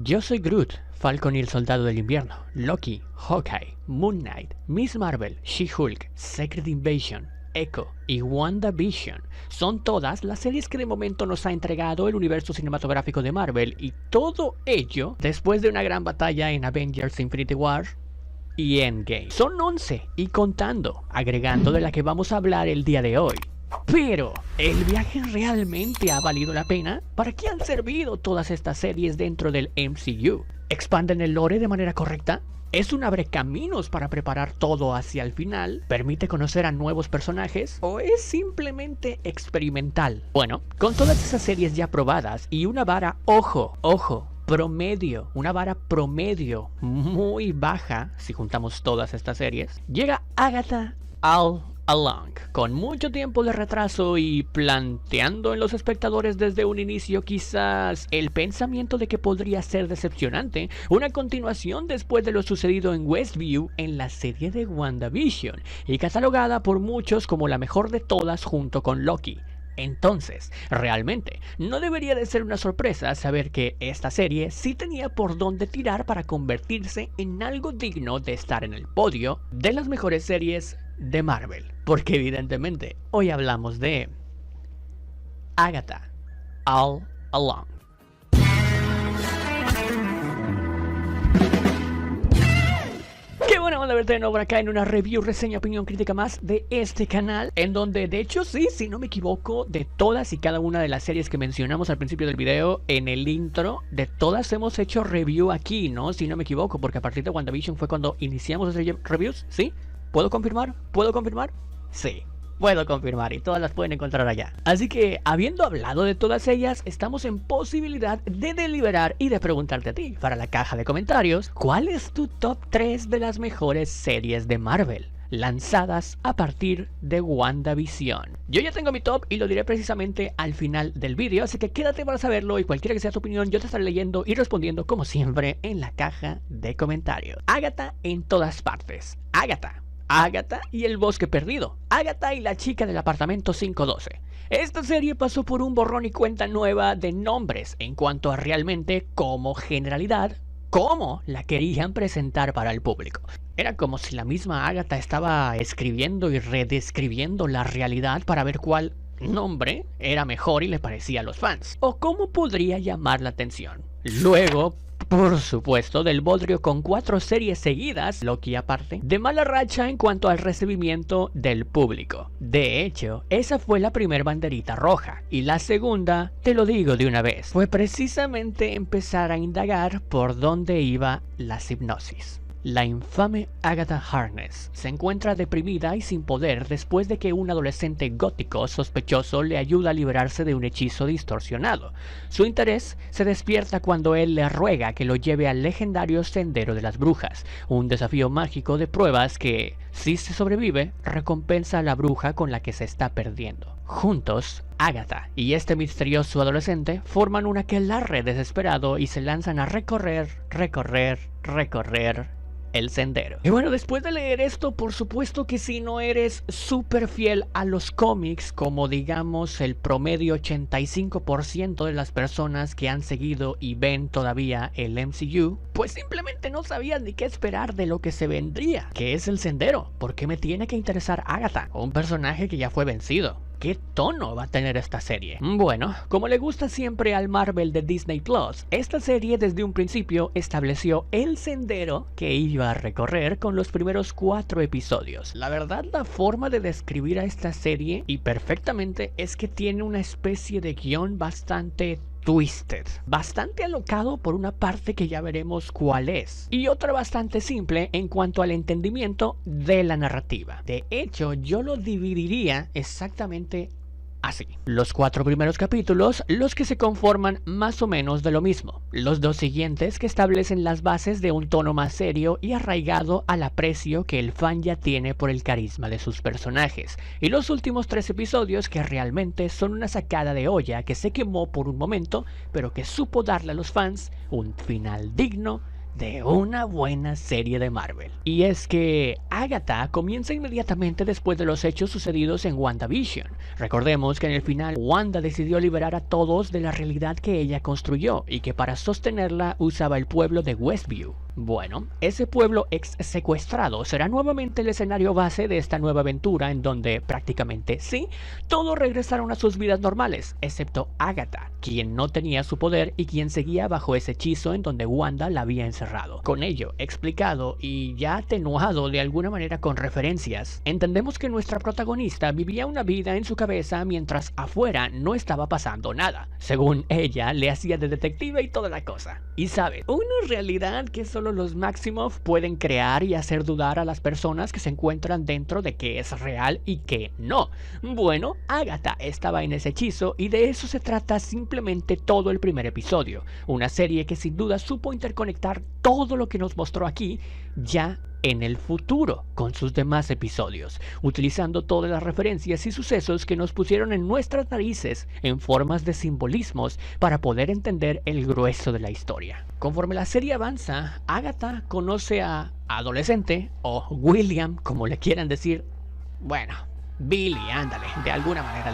Yo soy Groot, Falcon y el Soldado del Invierno, Loki, Hawkeye, Moon Knight, Miss Marvel, She-Hulk, Secret Invasion, Echo y WandaVision son todas las series que de momento nos ha entregado el universo cinematográfico de Marvel, y todo ello después de una gran batalla en Avengers Infinity War y Endgame. Son 11 y contando, agregando de la que vamos a hablar el día de hoy. Pero, ¿el viaje realmente ha valido la pena? ¿Para qué han servido todas estas series dentro del MCU? ¿Expanden el lore de manera correcta? ¿Es un abrecaminos para preparar todo hacia el final? ¿Permite conocer a nuevos personajes? ¿O es simplemente experimental? Bueno, con todas esas series ya probadas y una vara, ojo, promedio, una vara promedio muy baja, si juntamos todas estas series, llega Agatha All Along, con mucho tiempo de retraso y planteando en los espectadores desde un inicio quizás el pensamiento de que podría ser decepcionante una continuación después de lo sucedido en Westview en la serie de WandaVision, y catalogada por muchos como la mejor de todas junto con Loki. Entonces, realmente, no debería de ser una sorpresa saber que esta serie sí tenía por dónde tirar para convertirse en algo digno de estar en el podio de las mejores series de Marvel. Porque evidentemente, hoy hablamos de Agatha All Along. Qué buena onda verte de nuevo acá en una review, reseña, opinión, crítica más de este canal, en donde de hecho sí, si no me equivoco, de todas y cada una de las series que mencionamos al principio del video, en el intro, de todas hemos hecho review aquí, ¿no? Si no me equivoco, porque a partir de WandaVision fue cuando iniciamos a hacer reviews, ¿sí? ¿Puedo confirmar? ¿Puedo confirmar? Sí. Puedo confirmar y todas las pueden encontrar allá. Así que, habiendo hablado de todas ellas, estamos en posibilidad de deliberar y de preguntarte a ti, para la caja de comentarios, ¿cuál es tu top 3 de las mejores series de Marvel lanzadas a partir de WandaVision? Yo ya tengo mi top y lo diré precisamente al final del vídeo, así que quédate para saberlo, y cualquiera que sea tu opinión yo te estaré leyendo y respondiendo como siempre en la caja de comentarios. Agatha en todas partes. Agatha y el bosque perdido. Agatha y la chica del apartamento 512. Esta serie pasó por un borrón y cuenta nueva de nombres en cuanto a realmente, como generalidad, cómo la querían presentar para el público. Era como si la misma Agatha estaba escribiendo y redescribiendo la realidad para ver cuál nombre era mejor y le parecía a los fans, o cómo podría llamar la atención. Luego, por supuesto, del bodrio con 4 series seguidas, Loki aparte, de mala racha en cuanto al recibimiento del público. De hecho, esa fue la primera banderita roja, y la segunda, te lo digo de una vez, fue precisamente empezar a indagar por dónde iba la hipnosis. La infame Agatha Harkness se encuentra deprimida y sin poder después de que un adolescente gótico sospechoso le ayuda a liberarse de un hechizo distorsionado. Su interés se despierta cuando él le ruega que lo lleve al legendario Sendero de las Brujas, un desafío mágico de pruebas que, si se sobrevive, recompensa a la bruja con la que se está perdiendo. Juntos, Agatha y este misterioso adolescente forman un aquelarre desesperado y se lanzan a recorrer el sendero. Y bueno, después de leer esto, por supuesto que si no eres súper fiel a los cómics, como digamos el promedio 85% de las personas que han seguido y ven todavía el MCU, pues simplemente no sabías ni qué esperar de lo que se vendría, que es el sendero. ¿Por qué me tiene que interesar Agatha, un personaje que ya fue vencido? ¿Qué tono va a tener esta serie? Bueno, como le gusta siempre al Marvel de Disney Plus, esta serie desde un principio estableció el sendero que iba a recorrer con los primeros 4 episodios. La verdad, la forma de describir a esta serie, y perfectamente, es que tiene una especie de guión bastante twisted, bastante alocado por una parte que ya veremos cuál es, y otra bastante simple en cuanto al entendimiento de la narrativa. De hecho, yo lo dividiría exactamente así. Los 4 primeros capítulos, los que se conforman más o menos de lo mismo. Los 2 siguientes que establecen las bases de un tono más serio y arraigado al aprecio que el fan ya tiene por el carisma de sus personajes. Y los últimos 3 episodios que realmente son una sacada de olla que se quemó por un momento, pero que supo darle a los fans un final digno de una buena serie de Marvel. Y es que Agatha comienza inmediatamente después de los hechos sucedidos en WandaVision. Recordemos que en el final Wanda decidió liberar a todos de la realidad que ella construyó y que para sostenerla usaba el pueblo de Westview. Bueno, ese pueblo ex secuestrado será nuevamente el escenario base de esta nueva aventura en donde prácticamente sí, todos regresaron a sus vidas normales, excepto Agatha, quien no tenía su poder y quien seguía bajo ese hechizo en donde Wanda la había encerrado. Con ello explicado y ya atenuado de alguna manera con referencias, entendemos que nuestra protagonista vivía una vida en su cabeza mientras afuera no estaba pasando nada. Según ella, le hacía de detective y toda la cosa. Y sabe, una realidad que solo los Maximoff pueden crear y hacer dudar a las personas que se encuentran dentro de que es real y que no. Bueno, Agatha estaba en ese hechizo y de eso se trata simplemente todo el primer episodio. Una serie que sin duda supo interconectar todo lo que nos mostró aquí ya en el futuro con sus demás episodios, utilizando todas las referencias y sucesos que nos pusieron en nuestras narices en formas de simbolismos para poder entender el grueso de la historia. Conforme la serie avanza, Agatha conoce a adolescente, o William, como le quieran decir, bueno, Billy, ándale, de alguna manera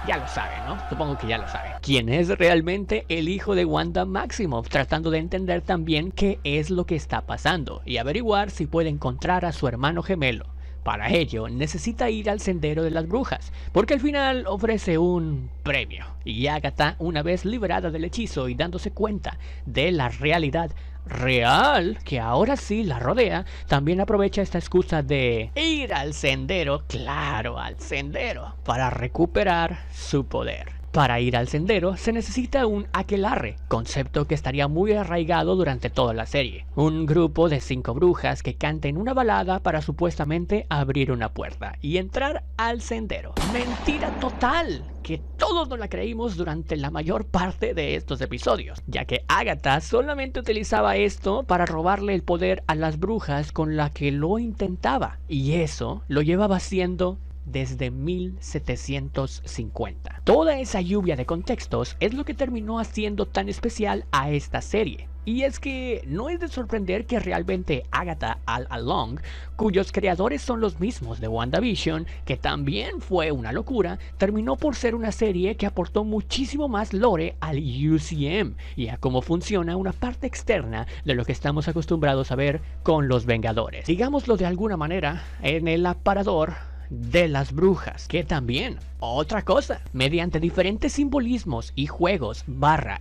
ya lo sabe, ¿no? Supongo que ya lo sabe. ¿Quién es realmente el hijo de Wanda Maximoff? Tratando de entender también qué es lo que está pasando y averiguar si puede encontrar a su hermano gemelo. Para ello, necesita ir al Sendero de las Brujas, porque al final ofrece un premio. Y Agatha, una vez liberada del hechizo y dándose cuenta de la realidad real que ahora sí la rodea, también aprovecha esta excusa de ir al sendero, claro, al sendero, para recuperar su poder. Para ir al sendero se necesita un aquelarre, concepto que estaría muy arraigado durante toda la serie. Un grupo de 5 brujas que canten una balada para supuestamente abrir una puerta y entrar al sendero. ¡Mentira total! Que todos nos la creímos durante la mayor parte de estos episodios, ya que Agatha solamente utilizaba esto para robarle el poder a las brujas con la que lo intentaba, y eso lo llevaba haciendo desde 1750. Toda esa lluvia de contextos es lo que terminó haciendo tan especial a esta serie. Y es que no es de sorprender que realmente Agatha All Along, cuyos creadores son los mismos de WandaVision, que también fue una locura, terminó por ser una serie que aportó muchísimo más lore al UCM y a cómo funciona una parte externa de lo que estamos acostumbrados a ver con los Vengadores. Digámoslo de alguna manera, en el aparador de las brujas, que también, otra cosa, mediante diferentes simbolismos y juegos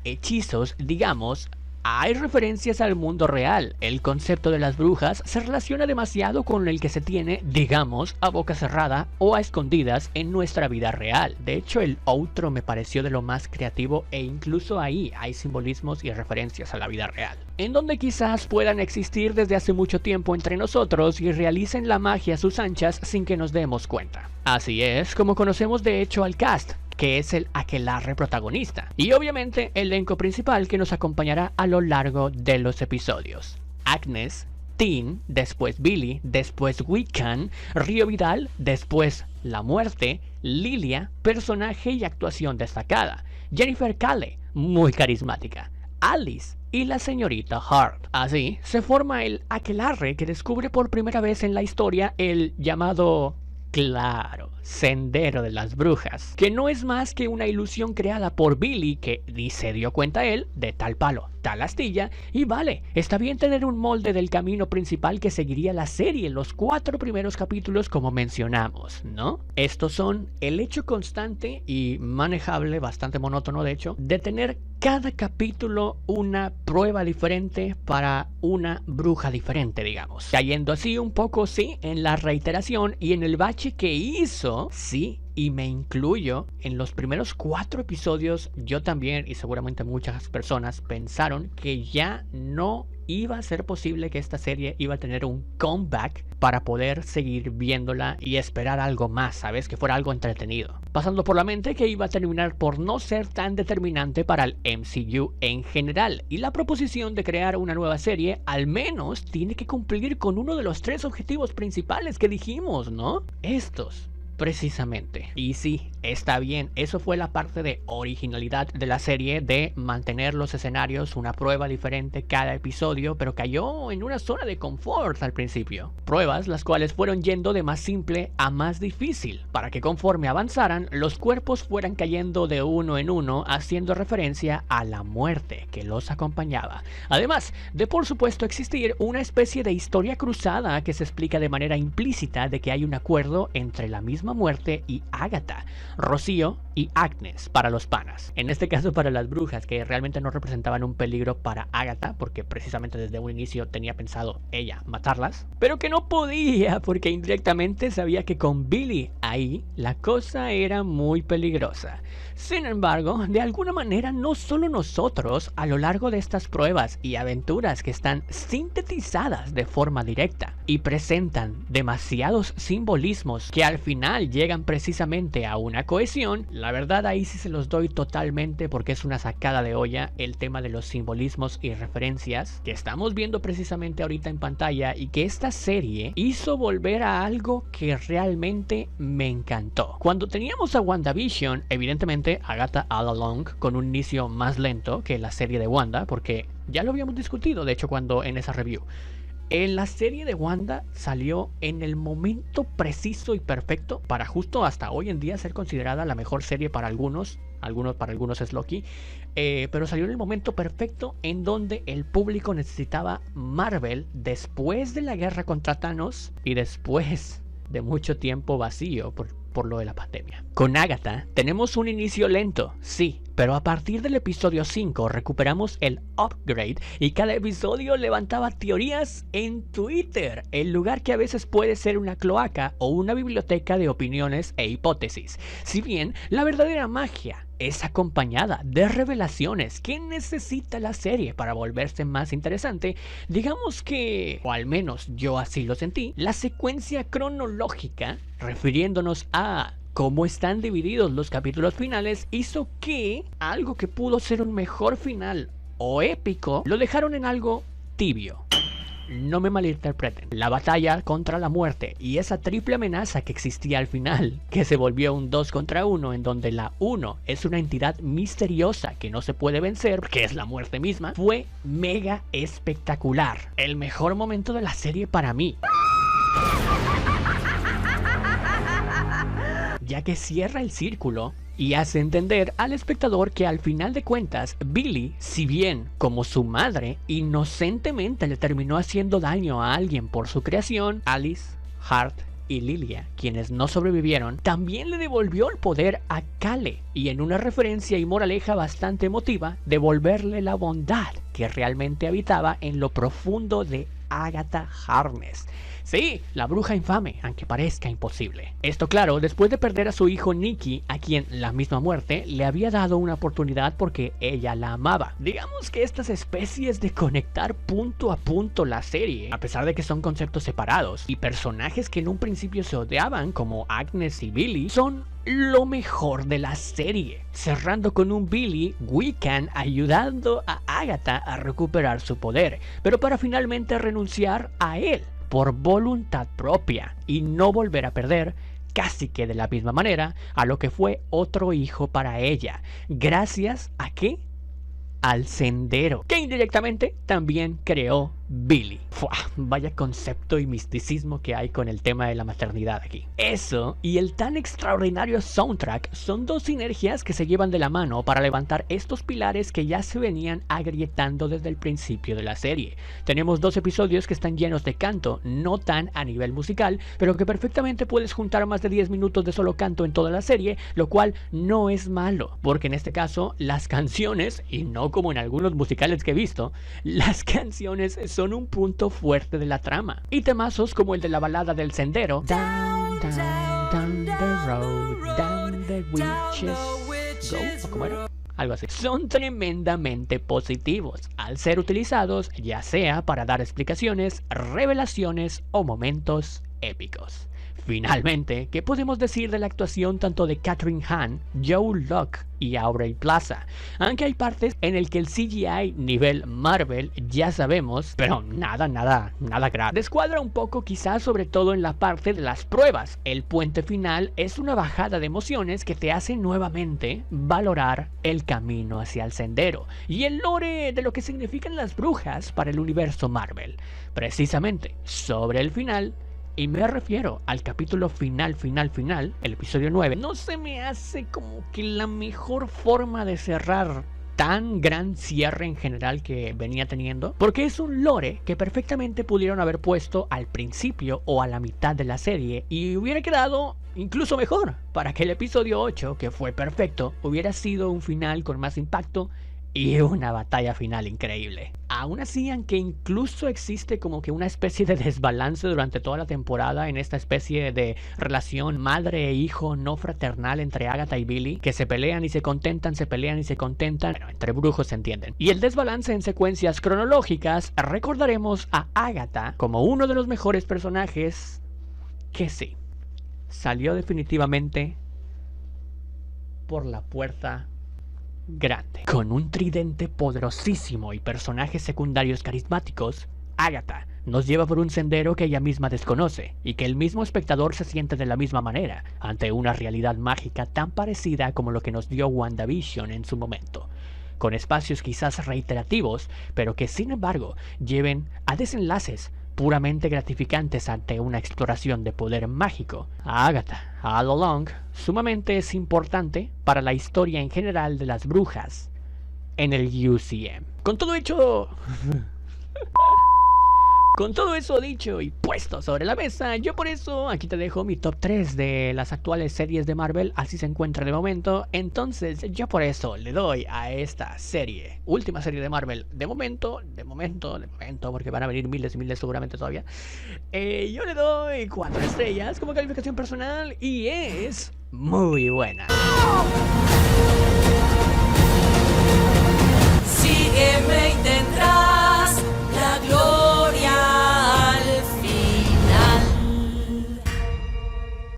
hechizos, digamos, hay referencias al mundo real. El concepto de las brujas se relaciona demasiado con el que se tiene, digamos, a boca cerrada o a escondidas en nuestra vida real. De hecho, el outro me pareció de lo más creativo e incluso ahí hay simbolismos y referencias a la vida real, en donde quizás puedan existir desde hace mucho tiempo entre nosotros y realicen la magia a sus anchas sin que nos demos cuenta. Así es como conocemos de hecho al cast, que es el aquelarre protagonista, y obviamente el elenco principal que nos acompañará a lo largo de los episodios. Agnes, Teen, después Billy, después Wiccan, Río Vidal, después La Muerte, Lilia, personaje y actuación destacada, Jennifer Cale, muy carismática, Alice y la señorita Hart. Así se forma el aquelarre que descubre por primera vez en la historia el llamado, claro, Sendero de las Brujas, que no es más que una ilusión creada por Billy que ni se dio cuenta él de tal palo, tal astilla, y vale, está bien tener un molde del camino principal que seguiría la serie en los 4 primeros capítulos como mencionamos, ¿no? Estos son el hecho constante y manejable, bastante monótono de hecho, de tener cada capítulo una prueba diferente para una bruja diferente, digamos, cayendo así un poco, sí, en la reiteración y en el bache que hizo, sí, y me incluyo, en los primeros 4 episodios, yo también y seguramente muchas personas pensaron que ya no iba a ser posible, que esta serie iba a tener un comeback para poder seguir viéndola y esperar algo más, ¿sabes? Que fuera algo entretenido. Pasando por la mente que iba a terminar por no ser tan determinante para el MCU en general, y la proposición de crear una nueva serie al menos tiene que cumplir con uno de los 3 objetivos principales que dijimos, ¿no? Estos precisamente. Y sí, está bien, eso fue la parte de originalidad de la serie, de mantener los escenarios una prueba diferente cada episodio, pero cayó en una zona de confort al principio. Pruebas las cuales fueron yendo de más simple a más difícil, para que conforme avanzaran, los cuerpos fueran cayendo de uno en uno, haciendo referencia a la muerte que los acompañaba. Además de, por supuesto, existir una especie de historia cruzada que se explica de manera implícita de que hay un acuerdo entre la misma muerte y Agatha, Rocío y Agnes para los panas. En este caso para las brujas, que realmente no representaban un peligro para Agatha, porque precisamente desde un inicio tenía pensado ella matarlas, pero que no podía porque indirectamente sabía que con Billy ahí la cosa era muy peligrosa. Sin embargo, de alguna manera no solo nosotros, a lo largo de estas pruebas y aventuras que están sintetizadas de forma directa y presentan demasiados simbolismos que al final llegan precisamente a una cohesión, la verdad ahí sí se los doy totalmente porque es una sacada de olla el tema de los simbolismos y referencias que estamos viendo precisamente ahorita en pantalla y que esta serie hizo volver a algo que realmente me encantó. Cuando teníamos a WandaVision, evidentemente Agatha all along con un inicio más lento que la serie de Wanda, porque ya lo habíamos discutido de hecho cuando en esa review. En la serie de Wanda salió en el momento preciso y perfecto para justo hasta hoy en día ser considerada la mejor serie para algunos es Loki, pero salió en el momento perfecto en donde el público necesitaba Marvel después de la guerra contra Thanos y después de mucho tiempo vacío por lo de la pandemia. Con Agatha tenemos un inicio lento, sí, pero a partir del episodio 5 recuperamos el upgrade y cada episodio levantaba teorías en Twitter, el lugar que a veces puede ser una cloaca o una biblioteca de opiniones e hipótesis. Si bien la verdadera magia es acompañada de revelaciones que necesita la serie para volverse más interesante, digamos que, o al menos yo así lo sentí, la secuencia cronológica, refiriéndonos a cómo están divididos los capítulos finales, hizo que algo que pudo ser un mejor final o épico, lo dejaron en algo tibio. No me malinterpreten, la batalla contra la muerte y esa triple amenaza que existía al final, que se volvió un 2 contra 1, en donde la 1 es una entidad misteriosa que no se puede vencer, que es la muerte misma, fue mega espectacular. El mejor momento de la serie para mí, ya que cierra el círculo y hace entender al espectador que al final de cuentas Billy, si bien como su madre inocentemente le terminó haciendo daño a alguien por su creación, Alice, Hart y Lilia, quienes no sobrevivieron, también le devolvió el poder a Kale, y en una referencia y moraleja bastante emotiva, devolverle la bondad que realmente habitaba en lo profundo de Agatha Harkness. Sí, la bruja infame, aunque parezca imposible. Esto claro, después de perder a su hijo Nicky, a quien la misma muerte le había dado una oportunidad porque ella la amaba. Digamos que estas especies de conectar punto a punto la serie, a pesar de que son conceptos separados y personajes que en un principio se odiaban como Agnes y Billy, son lo mejor de la serie, cerrando con un Billy Wiccan ayudando a Agatha a recuperar su poder, pero para finalmente renunciar a él por voluntad propia y no volver a perder, casi que de la misma manera, a lo que fue otro hijo para ella. ¿Gracias a qué? Al sendero, que indirectamente también creó Billy. Vaya concepto y misticismo que hay con el tema de la maternidad aquí. Eso y el tan extraordinario soundtrack son dos sinergias que se llevan de la mano para levantar estos pilares que ya se venían agrietando desde el principio de la serie. Tenemos dos episodios que están llenos de canto, no tan a nivel musical, pero que perfectamente puedes juntar más de 10 minutos de solo canto en toda la serie, lo cual no es malo, porque en este caso las canciones, y no como en algunos musicales que he visto, las canciones son un punto fuerte de la trama. Y temazos como el de la balada del sendero, Down, down, down the road, down the witches go, ¿o cómo era? Algo así. Son tremendamente positivos al ser utilizados ya sea para dar explicaciones, revelaciones o momentos épicos. Finalmente, ¿qué podemos decir de la actuación tanto de Catherine Hahn, Joe Locke y Aubrey Plaza? Aunque hay partes en el que el CGI nivel Marvel ya sabemos, pero nada grave. Descuadra un poco quizás sobre todo en la parte de las pruebas. El puente final es una bajada de emociones que te hace nuevamente valorar el camino hacia el sendero y el lore de lo que significan las brujas para el universo Marvel. Precisamente sobre el final, y me refiero al capítulo final, el episodio 9, no se me hace como que la mejor forma de cerrar tan gran cierre en general que venía teniendo, porque es un lore que perfectamente pudieron haber puesto al principio o a la mitad de la serie y hubiera quedado incluso mejor, para que el episodio 8, que fue perfecto, hubiera sido un final con más impacto y una batalla final increíble. Aún así, aunque incluso existe como que una especie de desbalance durante toda la temporada en esta especie de relación madre e hijo no fraternal entre Agatha y Billy, que se pelean y se contentan, bueno, entre brujos se entienden. Y el desbalance en secuencias cronológicas, recordaremos a Agatha como uno de los mejores personajes que sí, salió definitivamente por la puerta grande. Con un tridente poderosísimo y personajes secundarios carismáticos, Agatha nos lleva por un sendero que ella misma desconoce y que el mismo espectador se siente de la misma manera ante una realidad mágica tan parecida como lo que nos dio WandaVision en su momento, con espacios quizás reiterativos, pero que sin embargo lleven a desenlaces puramente gratificantes ante una exploración de poder mágico. A Agatha, all along, sumamente es importante para la historia en general de las brujas en el UCM. Con todo hecho... Con todo eso dicho y puesto sobre la mesa, yo por eso aquí te dejo mi top 3 de las actuales series de Marvel, así se encuentra de momento. Entonces yo por eso le doy a esta serie, última serie de Marvel, de momento, porque van a venir miles y miles seguramente todavía. Yo le doy 4 estrellas como calificación personal y es muy buena. Sígueme